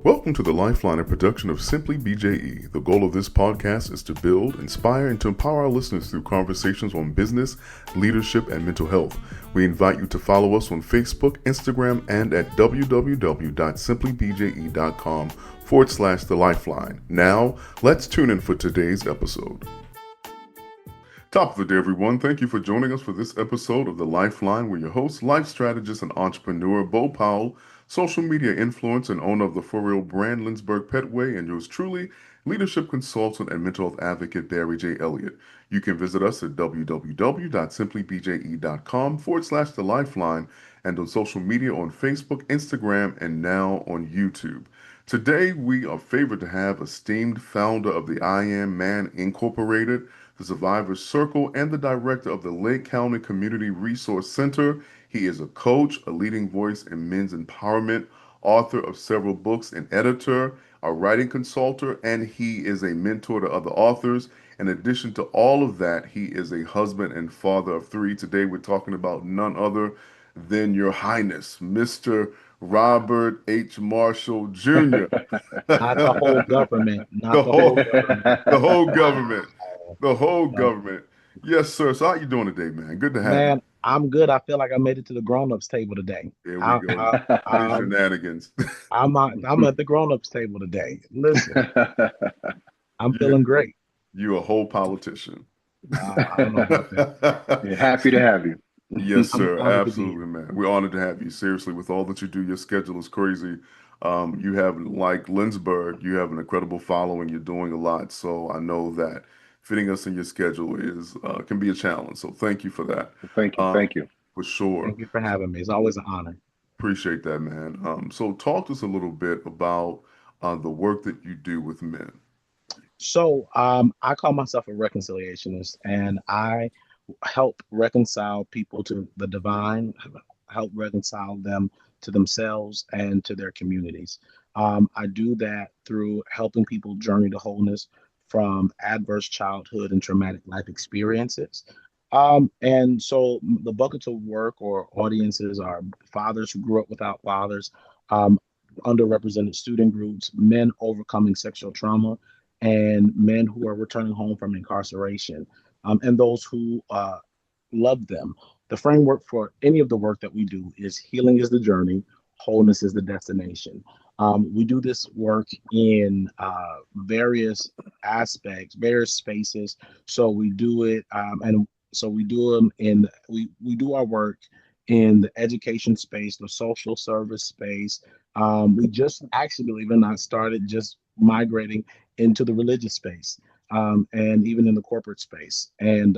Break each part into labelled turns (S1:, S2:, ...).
S1: Welcome to the Lifeline, a production of Simply BJE. The goal of this podcast is to build, inspire, and to empower our listeners through conversations on business, leadership, and mental health. We invite you to follow us on Facebook, Instagram, and at www.simplybje.com/The Lifeline. Now, let's tune in for today's episode. Top of the day, everyone. Thank you for joining us for this episode of The Lifeline. We're your host, life strategist, and entrepreneur, Bo Powell, social media influencer and owner of the For Real brand, Lindsberg Petway, and yours truly, leadership consultant and mental health advocate, Barry J. Elliott. You can visit us at www.simplybje.com/The Lifeline and on social media on Facebook, Instagram, and now on YouTube. Today, we are favored to have esteemed founder of the I Am Man Incorporated, the Survivors Circle, and the director of the Lake County Community Resource Center. He is a coach, a leading voice in men's empowerment, author of several books, an editor, a writing consultant, and he is a mentor to other authors. In addition to all of that, he is a husband and father of three. Today, we're talking about none other than Your Highness, Mr. Robert H. Marshall Jr.
S2: Not the whole government.
S1: The
S2: Not the
S1: whole,
S2: whole government.
S1: the whole government,
S2: Wow.
S1: the whole
S2: Uh,
S1: government. Yes, sir. So how you doing today, man? Good to have you.
S2: Man, I'm good. I feel like I made it to the grown-ups table today.
S1: There we
S2: I,
S1: go.
S2: I,
S1: The
S2: I'm,
S1: shenanigans.
S2: I'm at the grown-ups table today. Listen, I'm
S1: you,
S2: feeling great.
S1: you a whole politician.
S2: I don't know about that.
S3: Yeah, happy to have you.
S1: Yes,
S2: I'm
S1: sir.
S2: honored to be here.
S1: Absolutely, man. We're honored to have you. Seriously, with all that you do, your schedule is crazy. You have, like Lindsberg, you have an incredible following. You're doing a lot. So I know that fitting us in your schedule is can be a challenge. So thank you for that.
S3: Thank you.
S1: Um,
S3: Thank you.
S1: for sure.
S2: Thank you for having me. It's always an honor.
S1: Appreciate that, man. So talk to us a little bit about the work that you do with men.
S2: So, I call myself a reconciliationist, and I help reconcile people to the divine, help reconcile them to themselves and to their communities. I do that through helping people journey to wholeness from adverse childhood and traumatic life experiences. And so the buckets of work or audiences are fathers who grew up without fathers, um, underrepresented student groups, men overcoming sexual trauma, and men who are returning home from incarceration, and those who love them. The framework for any of the work that we do is healing is the journey, wholeness is the destination. We do this work in various aspects, various spaces. So we do it, and so we do them in we do our work in the education space, the social service space. We just actually, believe it or not, started just migrating into the religious space, and even in the corporate space. And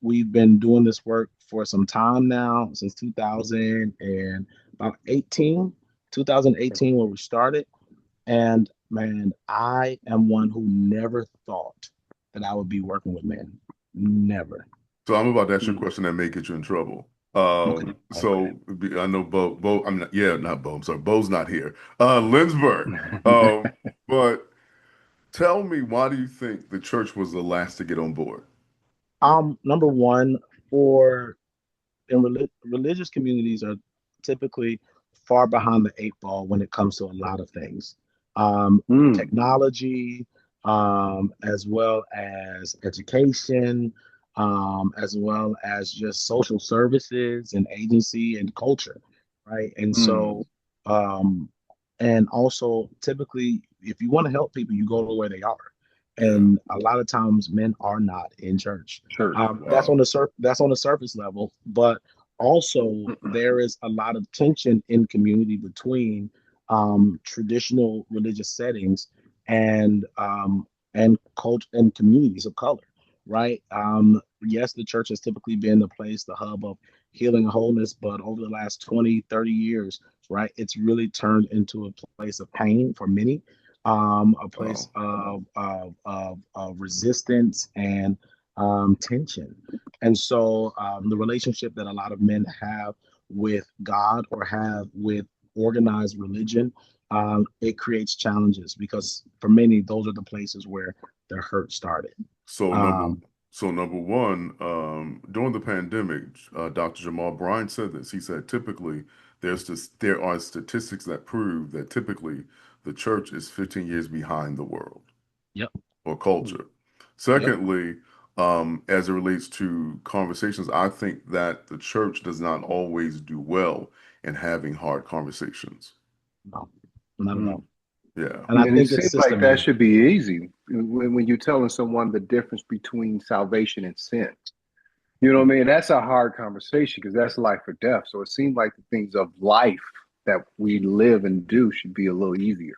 S2: we've been doing this work for some time now, since 2018, when we started. And man, I am one who never thought that I would be working with men. Never.
S1: So I'm about to ask you a
S3: Mm.
S1: question that may get you in trouble.
S2: Okay. Okay.
S1: I know Bo, I'm not, yeah, not Bo, I'm sorry, Bo's not here. Lindsberg. But tell me, why do you think the church was the last to get on board?
S2: Number one, for religious communities are typically far behind the eight ball when it comes to a lot of things.
S3: Mm.
S2: Technology, as well as education, as well as just social services and agency and culture, right? And
S3: Mm.
S2: so, um, and also typically, if you want to help people, you go to where they are.
S1: Yeah.
S2: And a lot of times, men are not in church.
S3: Church.
S2: That's on
S1: Wow.
S2: the surface level, but also there is a lot of tension in community between traditional religious settings and cult and communities of color, right? Yes, the church has typically been the place, the hub of healing and wholeness, but over the last 20, 30 years, right, it's really turned into a place of pain for many, a place
S1: Wow.
S2: of resistance and tension. And so the relationship that a lot of men have with God or have with organized religion, it creates challenges because for many, those are the places where their hurt started.
S1: So number
S2: Um,
S1: so number one, during the pandemic, Dr. Jamal Bryant said this. He said typically there are statistics that prove that typically the church is 15 years behind the world
S2: Yep.
S1: or culture.
S2: Yep.
S1: Secondly, as it relates to conversations, I think that the church does not always do well in having hard conversations.
S2: No, not at
S1: Hmm.
S2: all.
S1: Yeah.
S2: And I
S3: And it
S2: think it's
S3: seems like that
S2: systematic.
S3: should be easy when you're telling someone the difference between salvation and sin. You know what I mean? That's a hard conversation because that's life or death. So it seems like the things of life that we live and do should be a little easier.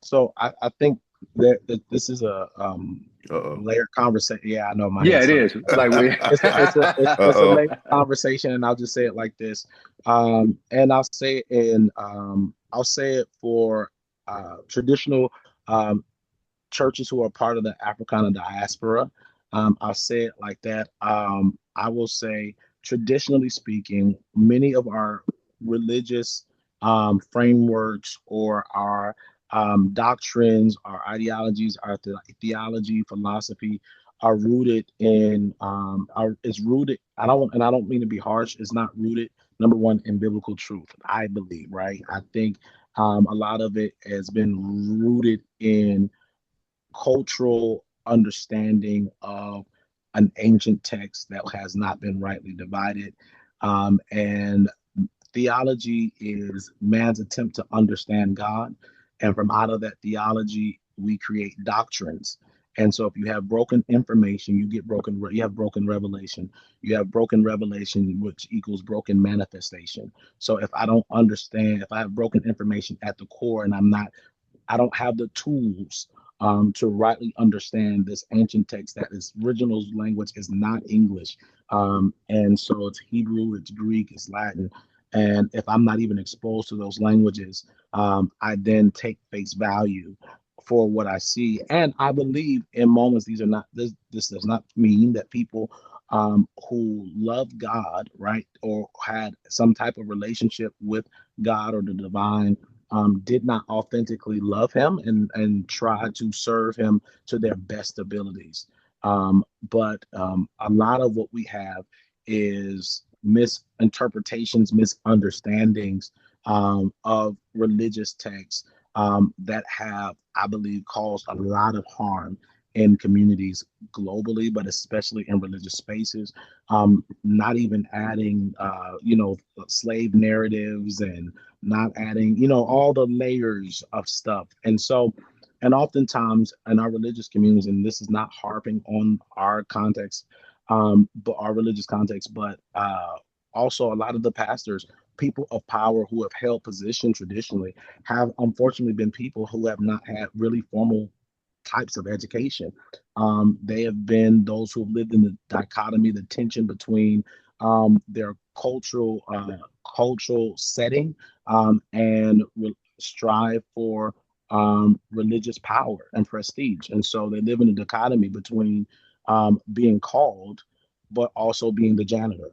S2: So I think that this is a
S1: Uh-oh.
S2: layered conversation. Yeah, I know my
S3: Yeah,
S2: head
S3: it
S2: sucks.
S3: is. Like we.
S2: It's a
S1: Uh-oh.
S2: layered conversation, and I'll just say it like this. And I'll say it for traditional churches who are part of the Africana diaspora. I'll say it like that. I will say, traditionally speaking, many of our religious frameworks or our doctrines, our ideologies, our theology, philosophy are rooted in is rooted. I don't mean to be harsh. It's not rooted, number one, in biblical truth. I believe, right? I think a lot of it has been rooted in cultural understanding of an ancient text that has not been rightly divided. And theology is man's attempt to understand God. And from out of that theology, we create doctrines. And so if you have broken information, you have broken revelation. You have broken revelation, which equals broken manifestation. So if I don't understand, if I have broken information at the core and I don't have the tools to rightly understand this ancient text that its original language is not English. And so it's Hebrew, it's Greek, it's Latin. And if I'm not even exposed to those languages, I then take face value for what I see. And I believe in moments, this does not mean that people who love God, right, or had some type of relationship with God or the divine did not authentically love him and try to serve him to their best abilities. But a lot of what we have is misinterpretations, misunderstandings of religious texts that have, I believe, caused a lot of harm in communities globally, but especially in religious spaces. Not even adding, slave narratives and not adding, all the layers of stuff. And oftentimes in our religious communities, and this is not harping on our context, but our religious context, but also a lot of the pastors, people of power who have held position traditionally, have unfortunately been people who have not had really formal types of education. They have been those who have lived in the dichotomy, the tension between their cultural setting and strive for religious power and prestige. And so they live in a dichotomy between being called, but also being the janitor.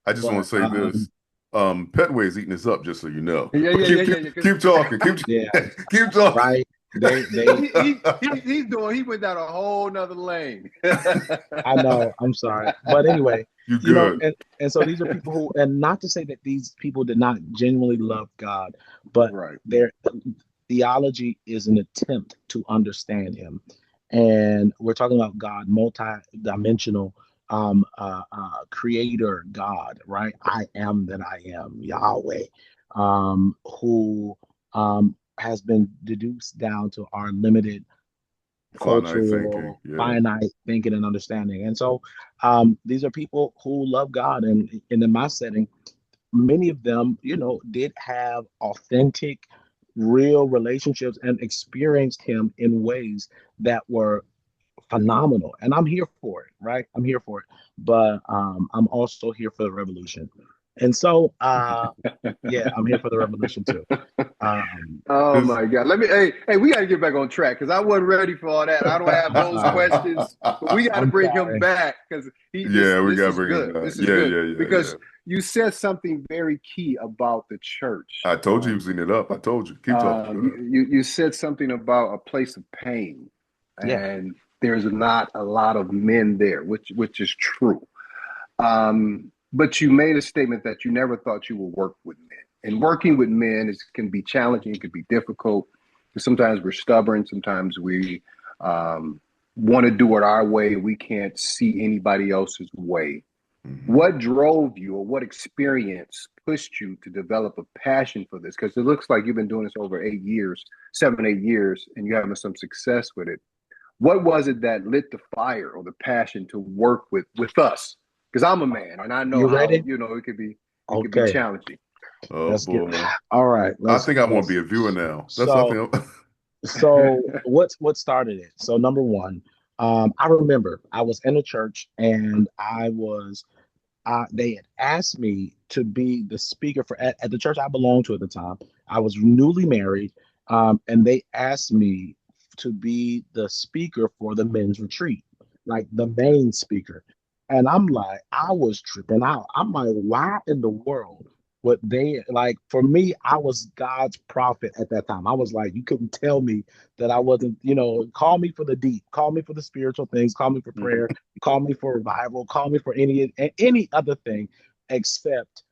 S1: I just want
S2: But
S1: to say this. Petway is eating this up, just so you know.
S3: Yeah,
S1: But
S3: yeah, yeah, yeah, yeah.
S1: keep talking.
S2: yeah,
S1: Keep talking.
S2: right. They
S3: He went down a whole nother lane.
S2: I know. I'm sorry, but anyway,
S1: You good.
S2: and so these are people who, and not to say that these people did not genuinely love God, but
S3: Right.
S2: their theology is an attempt to understand Him, and we're talking about God, multi-dimensional, Creator God, right? I am that I am, Yahweh, who has been deduced down to our limited
S1: Finite thinking.
S2: cultural,
S1: Yeah.
S2: finite thinking and understanding. And so these are people who love God. And in my setting, many of them, did have authentic, real relationships and experienced Him in ways that were phenomenal. And I'm here for it, right? I'm here for it. But I'm also here for the revolution. And so, yeah, I'm here for the revolution too. Um,
S3: Oh
S1: This
S3: my God. Hey, we got to get back on track because I wasn't ready for all that. I don't have those questions, but we got to
S2: I'm
S3: bring him
S2: sorry.
S3: back because
S1: Yeah, we
S3: this
S1: gotta
S3: is
S1: bring him
S3: good.
S1: back.
S3: This is
S1: Yeah,
S3: good
S1: yeah, yeah, yeah.
S3: because you said something very key about the church.
S1: I told you he was eating it up. I told you. Keep talking. Go ahead.
S3: You said something about a place of pain,
S2: Yeah.
S3: and there's not a lot of men there, which is true. But you made a statement that you never thought you would work with men. And working with men can be challenging. It can be difficult. Sometimes we're stubborn. Sometimes we want to do it our way. We can't see anybody else's way.
S1: Mm-hmm.
S3: What drove you, or what experience pushed you to develop a passion for this? Because it looks like you've been doing this over 8 years, 7, 8 years, and you're having some success with it. What was it that lit the fire or the passion to work with us? Because I'm a man, and I know
S2: You
S3: how
S2: ready?
S3: it could be
S2: Okay,
S3: challenging.
S1: Oh
S2: let's get.
S1: boy.
S2: All right,
S1: I
S2: let's
S1: think I want to
S2: let's.
S1: be a viewer now. That's
S2: So
S1: nothing.
S2: what started it? So number one, I remember I was in a church and they had asked me to be the speaker at the church I belonged to at the time. I was newly married, and they asked me to be the speaker for the men's retreat, like the main speaker. And I'm like, I was tripping out. I'm like, why in the world would they like? For me, I was God's prophet at that time. I was like, you couldn't tell me that I wasn't. Call me for the deep, call me for the spiritual things, call me for prayer, call me for revival, call me for any other thing except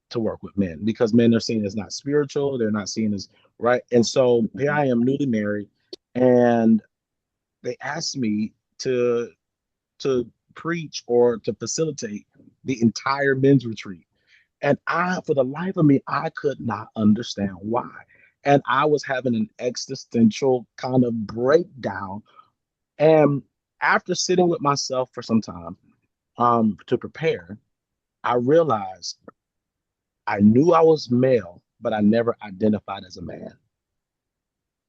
S2: to work with men, because men are seen as not spiritual, they're not seen as right. And so here I am, newly married, and they asked me to preach or to facilitate the entire men's retreat. And for the life of me, I could not understand why. And I was having an existential kind of breakdown. And after sitting with myself for some time, to prepare, I realized I knew I was male, but I never identified as a man.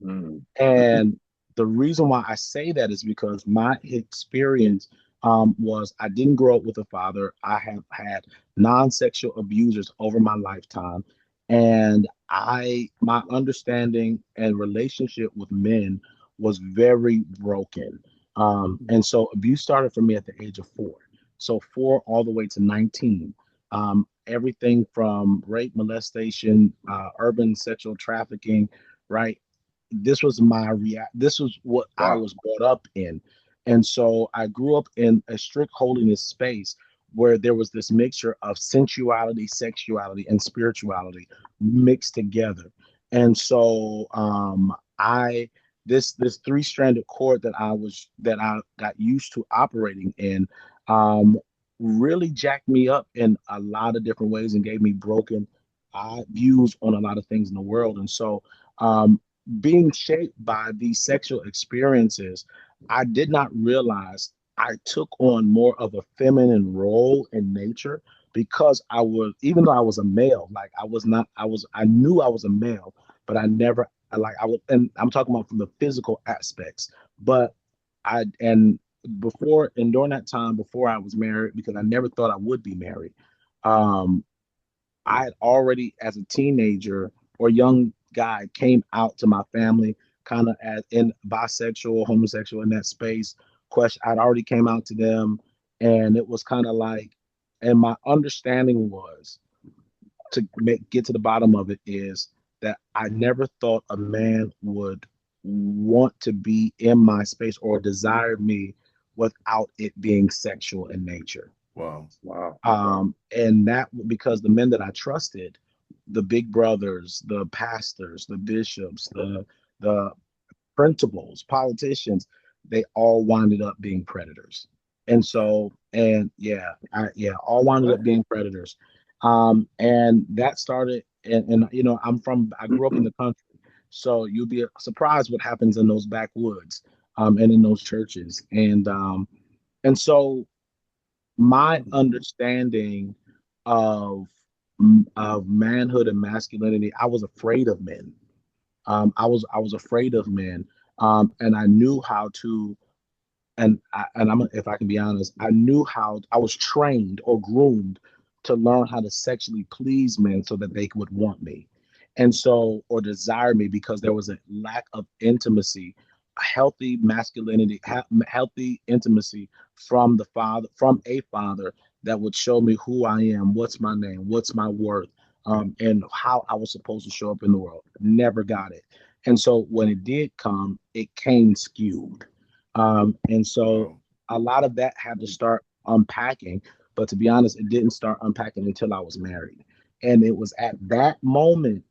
S3: Mm.
S2: And the reason why I say that is because my experience was I didn't grow up with a father. I have had non-sexual abusers over my lifetime, and my understanding and relationship with men was very broken. And so abuse started for me at the age of 4. So 4 all the way to 19. Everything from rape, molestation, urban sexual trafficking, right? This was what I
S3: Wow.
S2: was brought up in. And so I grew up in a strict holiness space where there was this mixture of sensuality, sexuality, and spirituality mixed together. And so I this three-stranded cord that I got used to operating in um really jacked me up in a lot of different ways and gave me broken views on a lot of things in the world. And so um being shaped by these sexual experiences, I did not realize I took on more of a feminine role in nature, because even though I was a male, like I was not, I knew I was a male, but I never, like I would, and I'm talking about from the physical aspects, but and before and during that time before I was married, because I never thought I would be married, um, I had already, as a teenager or young guy, came out to my family kind of as in bisexual, homosexual in that space. Question, I'd already came out to them, and it was kind of like, and my understanding was get to the bottom of it is that I never thought a man would want to be in my space or desire me without it being sexual in nature.
S1: Wow.
S3: Wow.
S2: And that because the men that I trusted, the big brothers, the pastors, the bishops, the principals, politicians, they all winded up being predators. And so, and yeah, all winded up
S3: What?
S2: being predators. And that started, and I grew up in the country, so you'll be surprised what happens in those backwoods, and in those churches, and so my understanding of of manhood and masculinity, I was afraid of men. I was afraid of men, and I knew how to. If I can be honest, I knew how I was trained or groomed to learn how to sexually please men so that they would want me, and so or desire me, because there was a lack of intimacy, healthy masculinity, healthy intimacy from a father that would show me who I am, what's my name, what's my worth, and how I was supposed to show up in the world. Never got it, and so when it did come, it came skewed, and so
S1: Wow.
S2: a lot of that had to start unpacking. But to be honest, it didn't start unpacking until I was married. And it was at that moment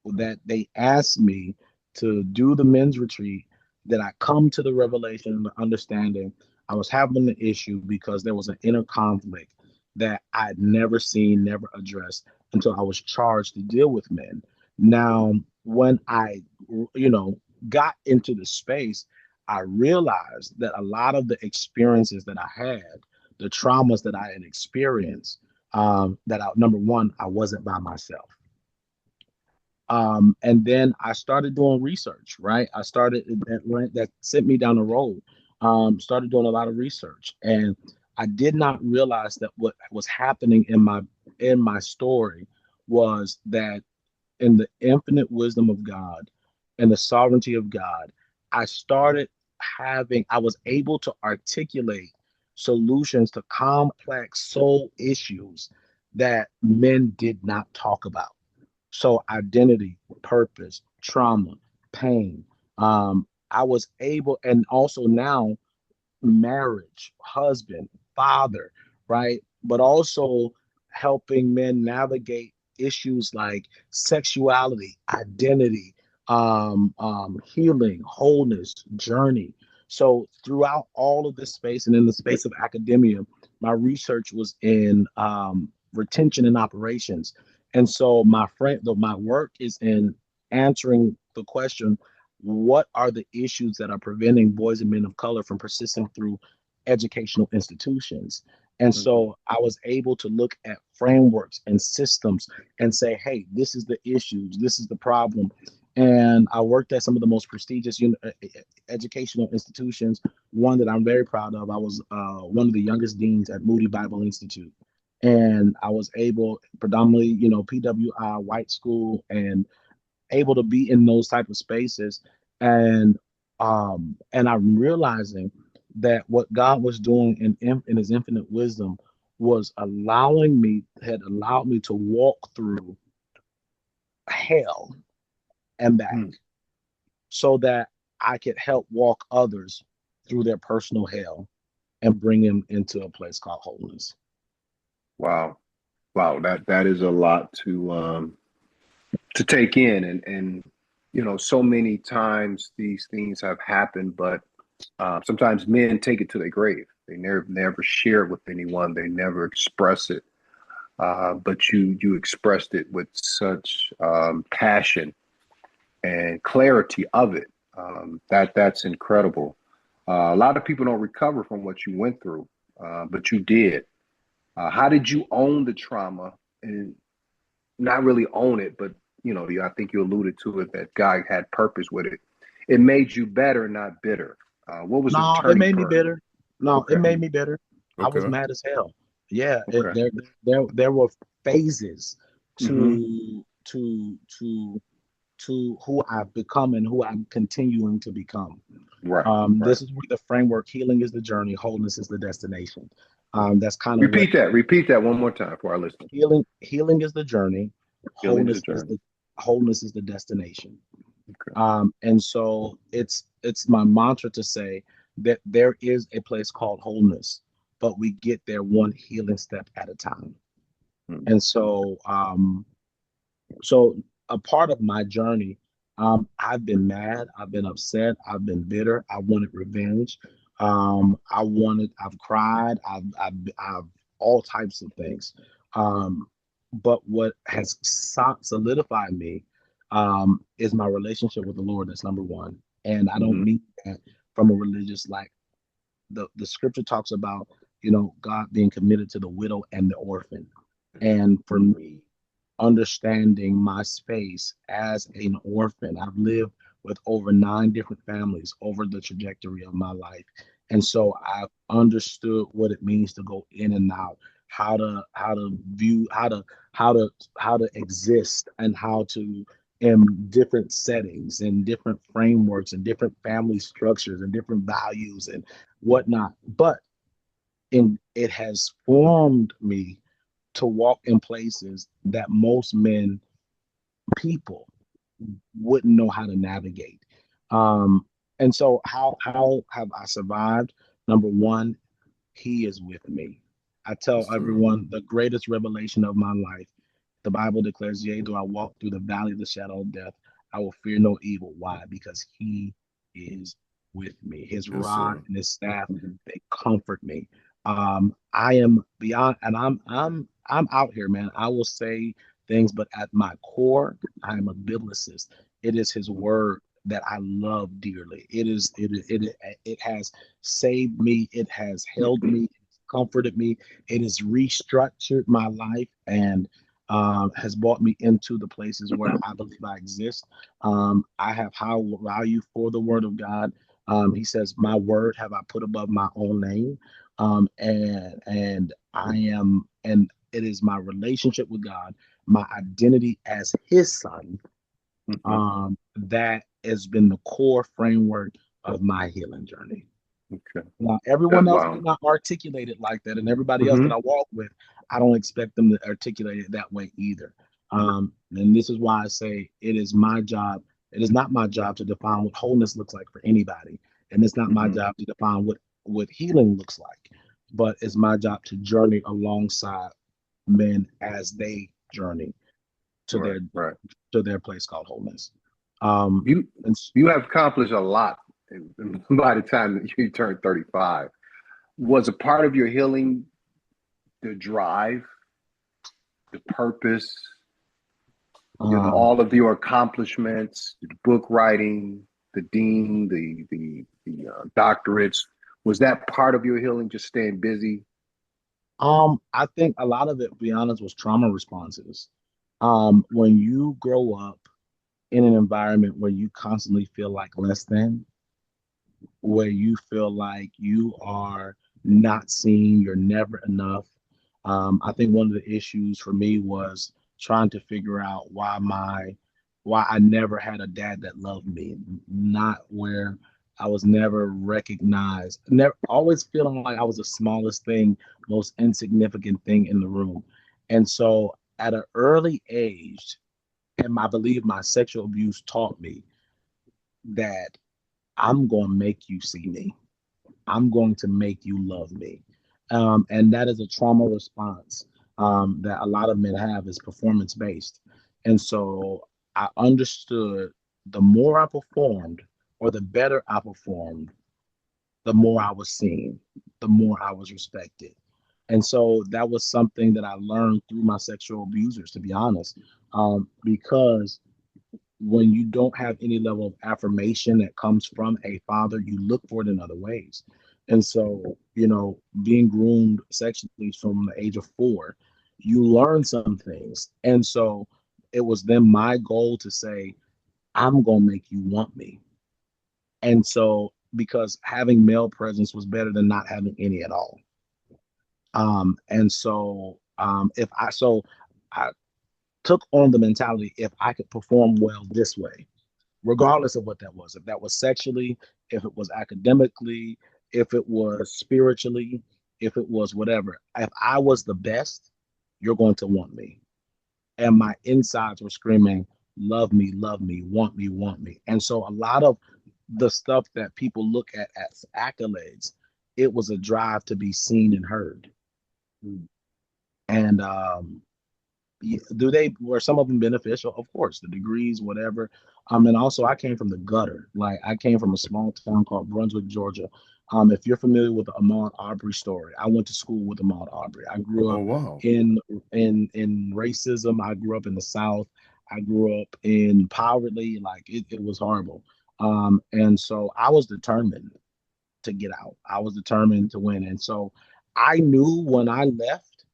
S2: that they asked me to do the men's retreat that I come to the revelation and the understanding I was having the issue because there was an inner conflict that I'd never seen, never addressed until I was charged to deal with men. Now, when I, you know, got into the space, I realized that a lot of the experiences that I had, the traumas that I had experienced, that I, number one, I wasn't by myself. And then I started doing research, right? I started that sent me down the road. Started doing a lot of research, and I did not realize that what was happening in my story was that in the infinite wisdom of God and the sovereignty of God, I started I was able to articulate solutions to complex soul issues that men did not talk about. So identity, purpose, trauma, pain. I was able, and also now marriage, husband, father, right? But also helping men navigate issues like sexuality, identity, healing, wholeness, journey. So throughout all of this space and in the space of academia, my research was in retention and operations. And so my work is in answering the question, what are the issues that are preventing boys and men of color from persisting through educational institutions? And
S3: Mhm.
S2: so I was able to look at frameworks and systems and say, hey, this is the issues, this is the problem. And I worked at some of the most prestigious educational institutions. One that I'm very proud of, I was one of the youngest deans at Moody Bible Institute. And I was able, predominantly, PWI white school, and able to be in those type of spaces, and I'm realizing that what God was doing in his infinite wisdom was had allowed me to walk through hell and back
S3: Mm.
S2: so that I could help walk others through their personal hell and bring them into a place called wholeness.
S3: Wow. Wow. That is a lot to take in, and so many times these things have happened, but sometimes men take it to their grave. They never share it with anyone. They never express it. But you expressed it with such passion and clarity of it. That's incredible. A lot of people don't recover from what you went through, but you did. How did you own the trauma, and not really own it, but I think you alluded to it that God had purpose with it. It made you better, not bitter. What was the
S2: No, it
S3: turning
S2: made me
S3: point?
S2: bitter. No, it
S3: Okay,
S2: made me bitter. I was
S1: Okay.
S2: mad as hell. Yeah,
S3: okay.
S2: there were phases
S3: Hmm.
S2: to who I've become and who I'm continuing to become.
S3: Right, right.
S2: This is where the framework, healing is the journey, wholeness is the destination. That's kind of what
S3: Repeat that. Repeat that one more time for our listeners.
S2: healing is the journey,
S3: Healing is a
S2: wholeness is
S3: journey.
S2: the destination.
S3: Okay.
S2: And so it's my mantra to say that there is a place called wholeness, but we get there one healing step at a time.
S3: Hmm.
S2: And so a part of my journey, I've been mad, I've been upset, I've been bitter, I wanted revenge. I've cried, I've all types of things. Um, but what has solidified me is my relationship with the Lord. That's number one. And I don't
S3: Hmm.
S2: mean that from a religious, like the scripture talks about, God being committed to the widow and the orphan. And for
S3: Hmm.
S2: me, understanding my space as an orphan, I've lived with over 9 different families over the trajectory of my life. And so I've understood what it means to go in and out, how to view, how to exist, and how to in different settings and different frameworks and different family structures and different values and whatnot. But it has formed me to walk in places that most people wouldn't know how to navigate. Um, and so how have I survived? Number one, he is with me. I tell
S1: Yes, sir.
S2: everyone the greatest revelation of my life The Bible declares, yea, though I walk through the valley of the shadow of death, I will fear no evil. Why? Because he is with me. His
S1: Yes,
S2: rod
S1: sir.
S2: and his staff, they comfort me. I am beyond, and I'm out here, man. I will say things, but at my core, I am a biblicist. It is his word that I love dearly. It has saved me, it has held me, it's comforted me, it has restructured my life, and has brought me into the places where I believe I exist. I have high value for the word of God. He says, "My word have I put above my own name," and I am, and it is my relationship with God, my identity as His son,
S1: Hmm.
S2: that has been the core framework of my healing journey.
S1: Okay.
S2: Now, everyone else may
S1: Wow.
S2: not articulate it like that, and everybody else that I
S1: Hmm.
S2: walk with, I don't expect them to articulate it that way either. And this is why I say it is my job. It is not my job to define what wholeness looks like for anybody, and it's not my
S1: Hmm.
S2: job to define what healing looks like. But it's my job to journey alongside men as they journey to
S3: Right,
S2: their
S3: right.
S2: to their place called wholeness. Um,
S3: You
S2: and
S3: you have accomplished a lot by the time that you turned 35. Was a part of your healing the drive, the purpose,
S2: um,
S3: all of your accomplishments, the book writing, the dean, the doctorates? Was that part of your healing, just staying busy?
S2: I think a lot of it, to be honest, was trauma responses. When you grow up in an environment where you constantly feel like less than, where you feel like you are not seen, you're never enough. I think one of the issues for me was trying to figure out why I never had a dad that loved me, not where I was never recognized, never always feeling like I was the smallest thing, most insignificant thing in the room. And so at an early age, and I believe my sexual abuse taught me that I'm going to make you see me. I'm going to make you love me. And that is a trauma response that a lot of men have is performance based. And so I understood the more I performed or the better I performed, the more I was seen, the more I was respected. And so that was something that I learned through my sexual abusers, to be honest, because when you don't have any level of affirmation that comes from a father, you look for it in other ways. And so, being groomed sexually from the age of 4, you learn some things. And so it was then my goal to say, I'm going to make you want me. And so, because having male presence was better than not having any at all. And so, I took on the mentality if I could perform well this way, regardless of what that was. If that was sexually, if it was academically, if it was spiritually, if it was whatever. If I was the best, you're going to want me. And my insides were screaming, love me, want me, want me. And so a lot of the stuff that people look at as accolades, it was a drive to be seen and heard. And do they were some of them beneficial? Of course, the degrees, whatever. And also I came from the gutter. Like I came from a small town called Brunswick, Georgia. If you're familiar with the Ahmaud Arbery story, I went to school with Ahmaud Arbery. I grew
S1: Oh,
S2: up
S1: wow.
S2: in racism. I grew up in the South. I grew up in poverty. Like it was horrible. And so I was determined to get out. I was determined to win. And so I knew when I left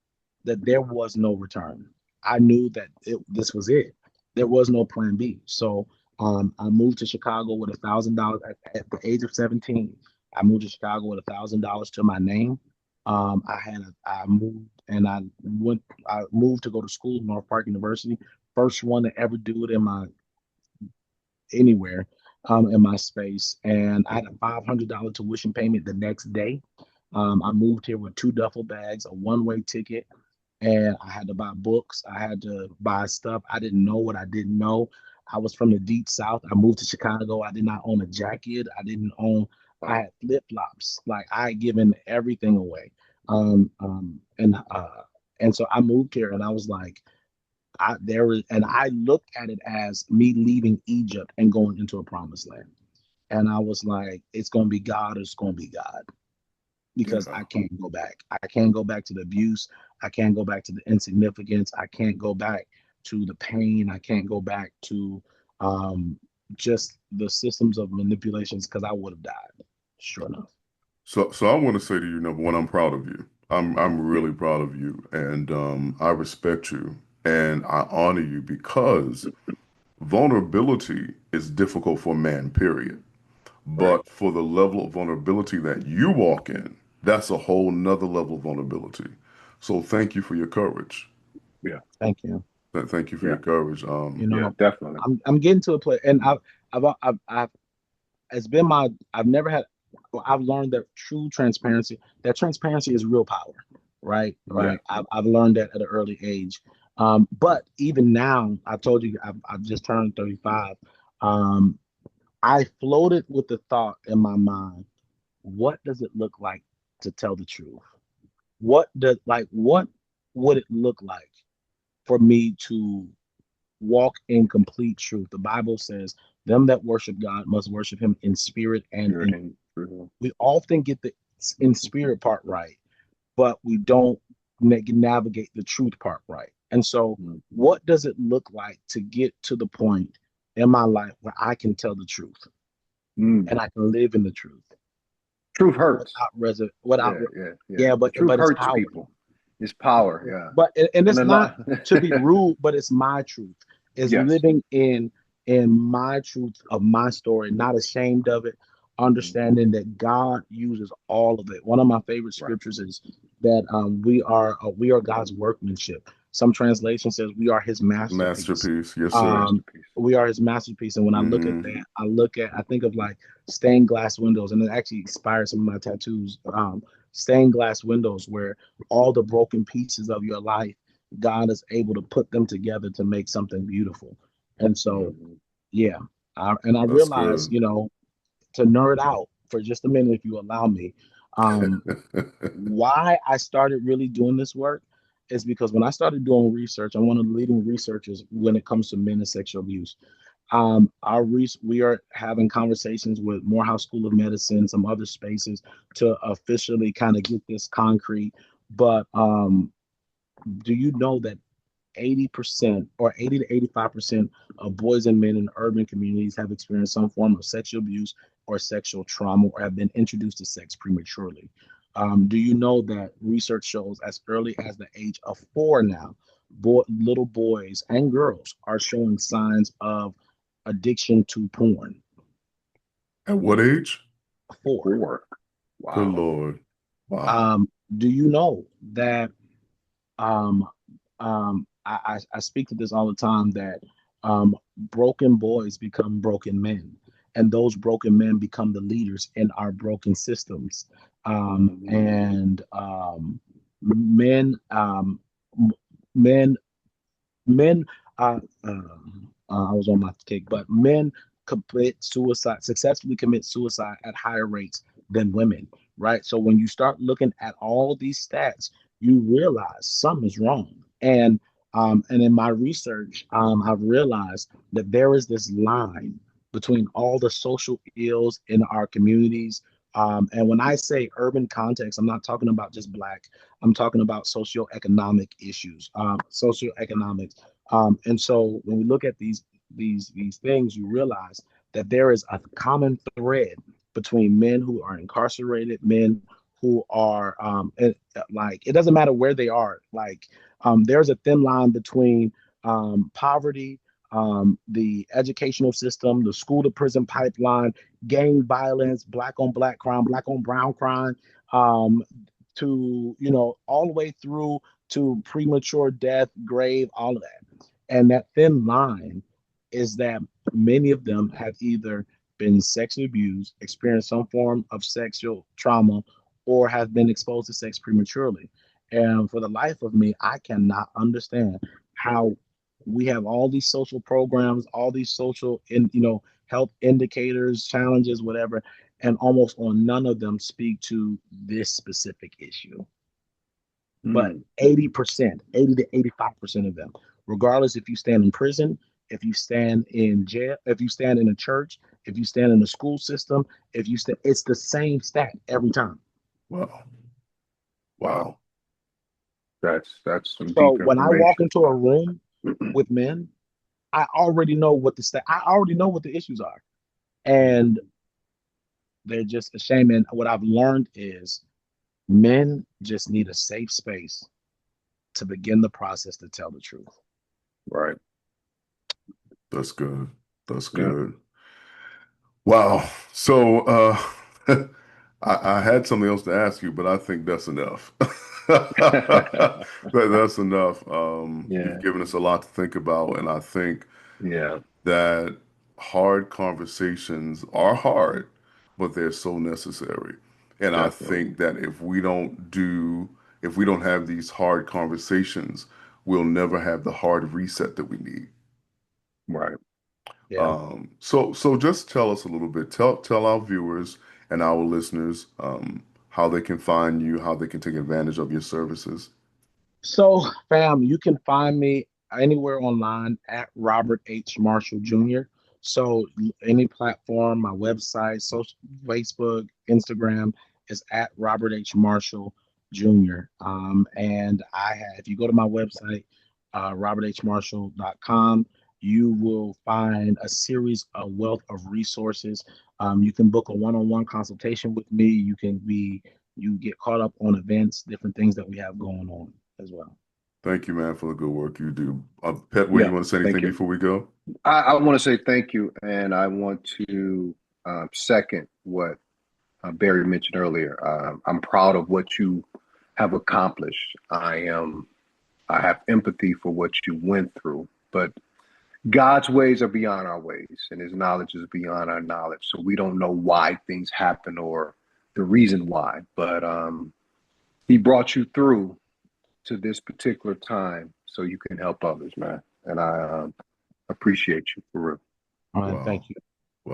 S2: that there was no return. I knew that this was it. There was no plan B. So I moved to Chicago with $1,000 at the age of 17. I moved to Chicago with $1,000 to my name. I moved and I moved to go to school, North Park University. First one to ever do it in my anywhere in my space. And I had a $500 tuition payment the next day. I moved here with 2 duffel bags, a one-way ticket, and I had to buy books. I had to buy stuff. I didn't know what I didn't know. I was from the deep south. I moved to Chicago. I did not own a jacket. I didn't own. I
S1: Wow.
S2: had flip flops. Like I had given everything away. Um, um, and uh, and so I moved here, and I was like, I looked at it as me leaving Egypt and going into a promised land. And I was like, it's gonna be God, it's gonna be God. Because
S1: Yeah.
S2: I can't go back. I can't go back to the abuse. I can't go back to the insignificance. I can't go back to the pain. I can't go back to um, just the systems of manipulations because I would have died. Sure enough.
S1: So I want to say to you, number one, I'm proud of you. I'm
S3: Yeah.
S1: really proud of you, and I respect you and I honor you because vulnerability is difficult for a man, period.
S3: Right.
S1: But for the level of vulnerability that you walk in, that's a whole nother level of vulnerability. So thank you for your courage.
S3: Yeah.
S2: Thank you.
S1: Thank you for
S3: Yeah.
S1: your courage.
S2: You
S3: Yeah.
S2: know,
S3: Definitely.
S2: I'm getting to a place, and I've it's been my I've never had well, I've learned that true transparency, that transparency is real power, right?
S3: Yeah.
S2: Right. I've learned that at an early age. But even now, I told you I've just turned 35. Um, I floated with the thought in my mind, what does it look like to tell the truth? What would it look like for me to walk in complete truth? The Bible says, them that worship God must worship him in spirit and
S3: Spirit
S2: in.
S3: and truth.
S2: We often get the in spirit part right, but we don't navigate the truth part right. And so,
S3: Mhm.
S2: what does it look like to get to the point in my life where I can tell the truth
S3: Mm.
S2: and I can live in the truth
S3: Truth hurts.
S2: without without
S3: Yeah. Yeah. Yeah.
S2: yeah,
S3: The truth
S2: but it's
S3: hurts
S2: power.
S3: people. It's power. Yeah.
S2: But and
S3: And
S2: it's
S3: a
S2: not
S3: lot.
S2: to be rude, but it's my truth. It's
S3: Yes.
S2: living in my truth of my story, not ashamed of it,
S3: Hmm.
S2: understanding that God uses all of it. One of my favorite
S3: Right.
S2: scriptures is that we are God's workmanship. Some translation says we are His masterpiece.
S1: Masterpiece. Yes, sir.
S2: Um,
S3: Masterpiece.
S2: we are His masterpiece, and when I look at
S1: Hmm.
S2: that, I think of like stained glass windows, and it actually inspires some of my tattoos. Stained glass windows where all the broken pieces of your life, God is able to put them together to make something beautiful. And so,
S3: Hmm.
S2: yeah, and I
S1: That's
S2: realize,
S1: good.
S2: to nerd out for just a minute, if you allow me, um, why I started really doing this work is because when I started doing research, I'm one of the leading researchers when it comes to men and sexual abuse. We are having conversations with Morehouse School of Medicine, some other spaces to officially kind of get this concrete. But do you know that 80% or 80 to 85% of boys and men in urban communities have experienced some form of sexual abuse or sexual trauma or have been introduced to sex prematurely? Do you know that research shows as early as the age of 4 now, little boys and girls are showing signs of addiction to porn?
S1: At what age?
S2: 4.
S3: Four.
S1: Good
S3: Wow.
S1: Lord. Wow.
S2: Do you know that um, I speak to this all the time that broken boys become broken men, and those broken men become the leaders in our broken systems.
S3: Hmm.
S2: And men, men, men, I was on my kick, but men successfully commit suicide at higher rates than women, right? So when you start looking at all these stats, you realize something is wrong. And in my research, I've realized that there is this line between all the social ills in our communities. And when I say urban context, I'm not talking about just black. I'm talking about socioeconomic issues, socioeconomics. And so when we look at these things, you realize that there is a common thread between men who are incarcerated, men who are like it doesn't matter where they are. Like there's a thin line between poverty, the educational system, the school to prison pipeline, gang violence, black on black crime, black on brown crime, um, to all the way through to premature death, grave, all of that. And that thin line is that many of them have either been sexually abused, experienced some form of sexual trauma, or have been exposed to sex prematurely. And for the life of me, I cannot understand how we have all these social programs, all these social health indicators, challenges, whatever, and almost on none of them speak to this specific issue. But
S3: Mm.
S2: 80%, 80 to 85% of them. regardless if you stand in prison, if you stand in jail, if you stand in a church, if you stand in the school system, if you stand, it's the same stat every time.
S1: Wow.
S3: Wow.
S1: Wow.
S3: That's some
S2: So
S3: deep
S2: when I walk
S3: information.
S2: into a room with men, I already know what I already know what the issues are. And they're just ashamed. And what I've learned is men just need a safe space to begin the process to tell the truth.
S3: Right.
S1: That's good. That's
S3: Yeah.
S1: good. Wow. So I had something else to ask you, but I think that's enough. That's enough. You've
S3: Yeah.
S1: given us a lot to think about, and I think
S3: Yeah.
S1: that hard conversations are hard, but they're so necessary. And I
S3: Definitely.
S1: think that if we don't have these hard conversations, we'll never have the hard reset that we need.
S3: Right.
S2: Yeah.
S1: So just tell us a little bit. Tell our viewers and our listeners how they can find you, how they can take advantage of your services.
S2: So, fam, you can find me anywhere online at Robert H. Marshall Jr. So, any platform, my website, social, Facebook, Instagram is at Robert H. Marshall Jr. And if you go to my website, roberthmarshall.com, you will find a series of wealth of resources. You can book a one-on-one consultation with me. You get caught up on events, different things that we have going on as well.
S1: Thank you, man, for the good work you do. Petway,
S3: Yeah.
S1: you want to say
S3: Thank
S1: anything
S3: you.
S1: before we go?
S3: I want to say thank you, and I want to second what Barry mentioned earlier. I'm proud of what you have accomplished. I have empathy for what you went through, but God's ways are beyond our ways, and His knowledge is beyond our knowledge. So we don't know why things happen or the reason why, but He brought you through to this particular time so you can help others, man. And I appreciate you for real.
S2: All right, thank
S1: Wow.
S2: you.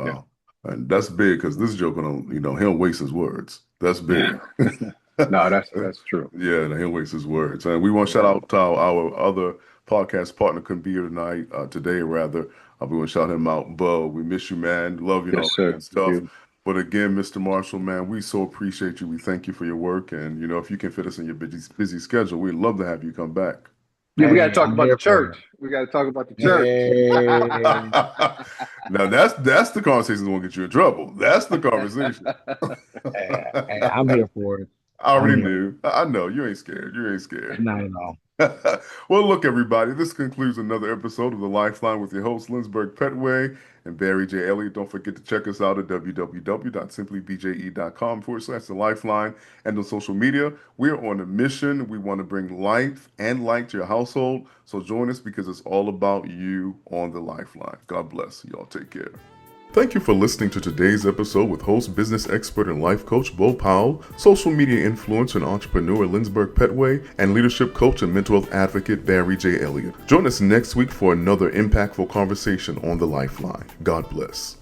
S3: Yeah.
S1: Wow. And that's big because this joker don't, he don't waste his words. That's
S3: Yeah.
S1: big.
S3: No, that's true.
S1: Yeah, no, he'll waste his words. And we want to shout
S3: Yeah.
S1: out to our other podcast partner couldn't be here tonight, today rather. We want to shout him out. Bub, we miss you, man. Love you and all
S3: Yes,
S1: that
S3: sir.
S1: good stuff.
S3: You.
S1: But again, Mr. Marshall, man, we so appreciate you. We thank you for your work. And, if you can fit us in your busy schedule, we'd love to have you come back.
S3: Yeah, we got to
S2: Hey,
S3: talk
S2: I'm
S3: about the
S2: here for
S3: church.
S2: it.
S3: We got to talk about the church.
S2: Hey,
S1: Now that's the conversation that won't get you in trouble. That's the conversation.
S2: hey, I'm here for it.
S1: I
S2: I'm
S1: already
S2: here.
S1: knew. I know you ain't scared. You ain't scared.
S2: Not at all.
S1: Well, look, everybody, this concludes another episode of The Lifeline with your host, Lindsberg Petway and Barry J. Elliott. Don't forget to check us out at www.simplybje.com/The Lifeline and on social media. We're on a mission. We want to bring life and light to your household. So join us because it's all about you on The Lifeline. God bless. Y'all take care. Thank you for listening to today's episode with host, business expert, and life coach Bo Powell, social media influencer and entrepreneur Lindsberg Petway, and leadership coach and mental health advocate Barry J. Elliott. Join us next week for another impactful conversation on The Lifeline. God bless.